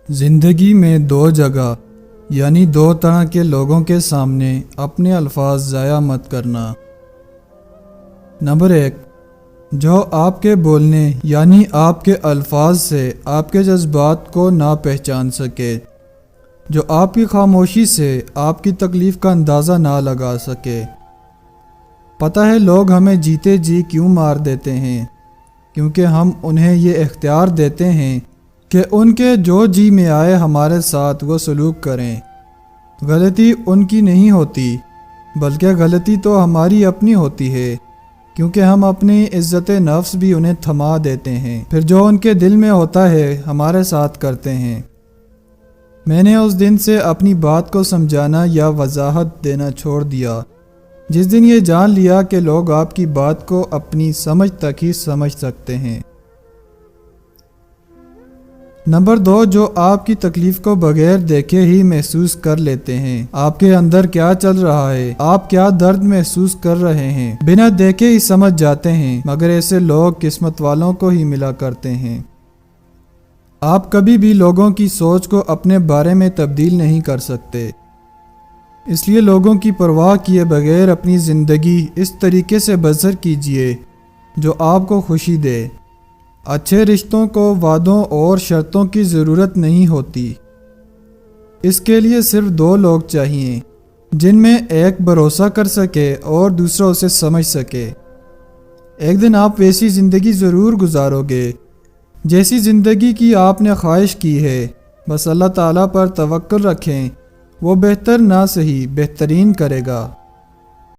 زندگی میں دو جگہ یعنی دو طرح کے لوگوں کے سامنے اپنے الفاظ ضائع مت کرنا۔ نمبر 1، جو آپ کے بولنے یعنی آپ کے الفاظ سے آپ کے جذبات کو نہ پہچان سکے، جو آپ کی خاموشی سے آپ کی تکلیف کا اندازہ نہ لگا سکے۔ پتہ ہے لوگ ہمیں جیتے جی کیوں مار دیتے ہیں؟ کیونکہ ہم انہیں یہ اختیار دیتے ہیں کہ ان کے جو جی میں آئے ہمارے ساتھ وہ سلوک کریں۔ غلطی ان کی نہیں ہوتی، بلکہ غلطی تو ہماری اپنی ہوتی ہے، کیونکہ ہم اپنی عزت نفس بھی انہیں تھما دیتے ہیں، پھر جو ان کے دل میں ہوتا ہے ہمارے ساتھ کرتے ہیں۔ میں نے اس دن سے اپنی بات کو سمجھانا یا وضاحت دینا چھوڑ دیا جس دن یہ جان لیا کہ لوگ آپ کی بات کو اپنی سمجھ تک ہی سمجھ سکتے ہیں۔ نمبر 2، جو آپ کی تکلیف کو بغیر دیکھے ہی محسوس کر لیتے ہیں۔ آپ کے اندر کیا چل رہا ہے، آپ کیا درد محسوس کر رہے ہیں، بنا دیکھے ہی سمجھ جاتے ہیں، مگر ایسے لوگ قسمت والوں کو ہی ملا کرتے ہیں۔ آپ کبھی بھی لوگوں کی سوچ کو اپنے بارے میں تبدیل نہیں کر سکتے، اس لیے لوگوں کی پرواہ کیے بغیر اپنی زندگی اس طریقے سے بسر کیجیے جو آپ کو خوشی دے۔ اچھے رشتوں کو وعدوں اور شرطوں کی ضرورت نہیں ہوتی، اس کے لیے صرف دو لوگ چاہیے جن میں ایک بھروسہ کر سکے اور دوسرا اسے سمجھ سکے۔ ایک دن آپ ویسی زندگی ضرور گزارو گے جیسی زندگی کی آپ نے خواہش کی ہے، بس اللہ تعالیٰ پر توکل رکھیں، وہ بہتر نہ صحیح بہترین کرے گا۔